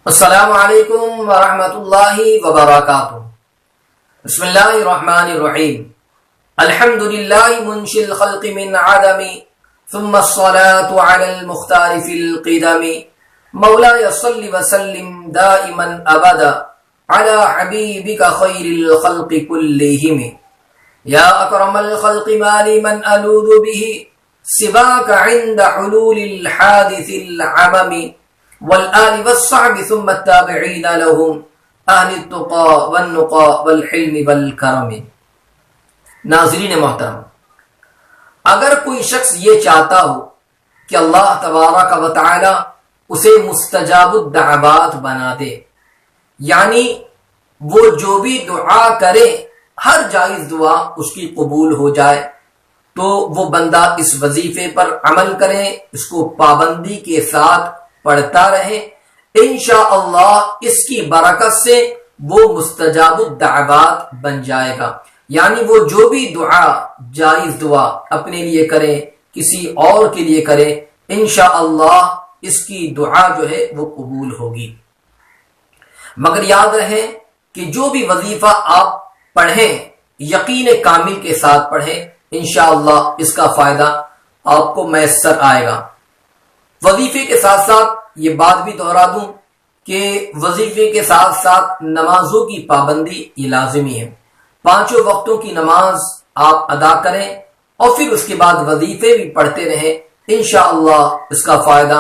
السلام علیکم ورحمۃ اللہ وبرکاتہ۔ بسم اللہ الرحمن الرحیم۔ الحمد للہ منشی الخلق من عدم ثم الصلاة علی المختار فی القدم مولاي صل وسلم دائما ابدا علی حبیبک خیر الخلق کلہم یا اکرم الخلق ما لی من الوذ به سواک عند حلول الحادث العمم والآل والصحب ثم التابعین لهم اہل التقى والنقى والحلم والکرم۔ ناظرین محترم، اگر کوئی شخص یہ چاہتا ہو کہ اللہ تبارک و تعالی اسے مستجاب الدعوات بنا دے، یعنی وہ جو بھی دعا کرے ہر جائز دعا اس کی قبول ہو جائے، تو وہ بندہ اس وظیفے پر عمل کرے، اس کو پابندی کے ساتھ پڑھتا رہے، انشاءاللہ اس کی برکت سے وہ مستجاب الدعوات بن جائے گا۔ یعنی وہ جو بھی دعا جائز دعا اپنے لیے کرے، کسی اور کے لیے کرے، انشاءاللہ اس کی دعا جو ہے وہ قبول ہوگی۔ مگر یاد رہے کہ جو بھی وظیفہ آپ پڑھیں یقین کامل کے ساتھ پڑھیں، انشاءاللہ اس کا فائدہ آپ کو میسر آئے گا۔ وظیفے کے ساتھ ساتھ یہ بات بھی دہرا دوں کہ وظیفے کے ساتھ ساتھ نمازوں کی پابندی یہ لازمی ہے۔ 5 وقتوں کی نماز آپ ادا کریں اور پھر اس کے بعد وظیفے بھی پڑھتے رہیں، انشاءاللہ اس کا فائدہ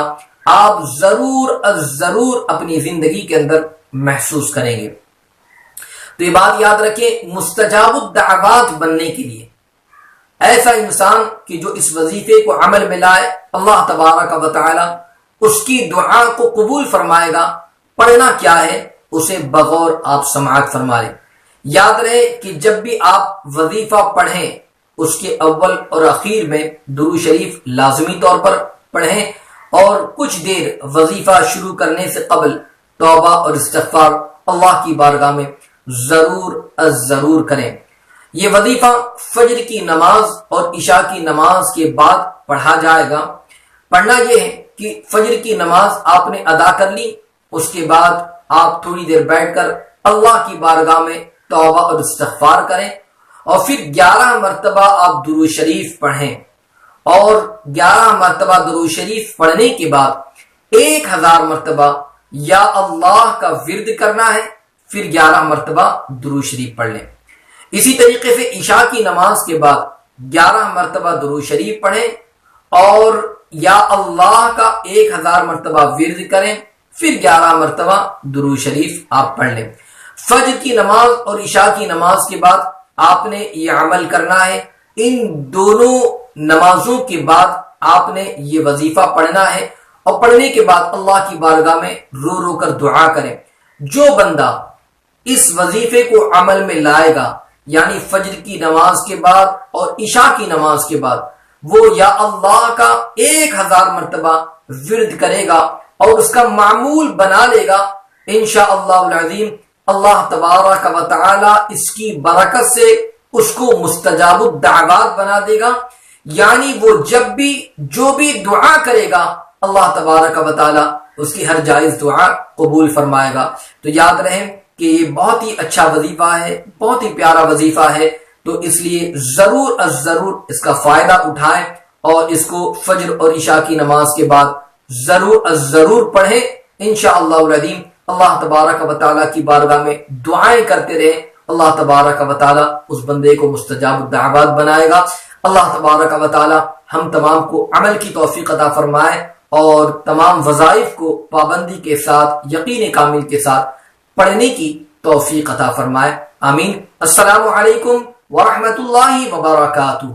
آپ ضرور اپنی زندگی کے اندر محسوس کریں گے۔ تو یہ بات یاد رکھیں، مستجاب الدعوات بننے کے لیے ایسا انسان کہ جو اس وظیفے کو عمل میں لائے، اللہ تبارک و تعالی اس کی دعا کو قبول فرمائے گا۔ پڑھنا کیا ہے اسے بغور آپ سماعت فرما لیں۔ یاد رہے کہ جب بھی آپ وظیفہ پڑھیں اس کے اول اور اخیر میں درود شریف لازمی طور پر پڑھیں، اور کچھ دیر وظیفہ شروع کرنے سے قبل توبہ اور استغفار اللہ کی بارگاہ میں ضرور کریں۔ یہ وظیفہ فجر کی نماز اور عشاء کی نماز کے بعد پڑھا جائے گا۔ پڑھنا یہ ہے کہ فجر کی نماز آپ نے ادا کر لی، اس کے بعد آپ تھوڑی دیر بیٹھ کر اللہ کی بارگاہ میں توبہ اور استغفار کریں، اور پھر 11 مرتبہ آپ درود شریف پڑھیں، اور 11 مرتبہ درود شریف پڑھنے کے بعد 1000 مرتبہ یا اللہ کا ورد کرنا ہے، پھر 11 مرتبہ درود شریف پڑھ لیں۔ اسی طریقے سے عشاء کی نماز کے بعد 11 مرتبہ درود شریف پڑھیں اور یا اللہ کا 1000 مرتبہ ورد کریں، پھر 11 مرتبہ درود شریف آپ پڑھ لیں۔ فجر کی نماز اور عشاء کی نماز کے بعد آپ نے یہ عمل کرنا ہے۔ ان دونوں نمازوں کے بعد آپ نے یہ وظیفہ پڑھنا ہے، اور پڑھنے کے بعد اللہ کی بارگاہ میں رو کر دعا کریں۔ جو بندہ اس وظیفے کو عمل میں لائے گا، یعنی فجر کی نماز کے بعد اور عشاء کی نماز کے بعد وہ یا اللہ کا 1000 مرتبہ ورد کرے گا اور اس کا معمول بنا لے گا، انشاءاللہ العظیم اللہ تبارک و تعالی اس کی برکت سے اس کو مستجاب الدعوات بنا دے گا۔ یعنی وہ جب بھی جو بھی دعا کرے گا اللہ تبارک و تعالی اس کی ہر جائز دعا قبول فرمائے گا۔ تو یاد رہیں کہ یہ بہت ہی اچھا وظیفہ ہے، بہت ہی پیارا وظیفہ ہے، تو اس لیے ضرور اس کا فائدہ اٹھائیں اور اس کو فجر اور عشاء کی نماز کے بعد ضرور پڑھیں۔ انشاءاللہ العظیم اللہ تبارک و تعالی کی بارگاہ میں دعائیں کرتے رہیں، اللہ تبارک و تعالی اس بندے کو مستجاب الدعوات بنائے گا۔ اللہ تبارک و تعالی ہم تمام کو عمل کی توفیق عطا فرمائے اور تمام وظائف کو پابندی کے ساتھ یقین کامل کے ساتھ پڑھنے کی توفیق عطا فرمائے، آمین۔ السلام علیکم ورحمۃ اللہ وبرکاتہ۔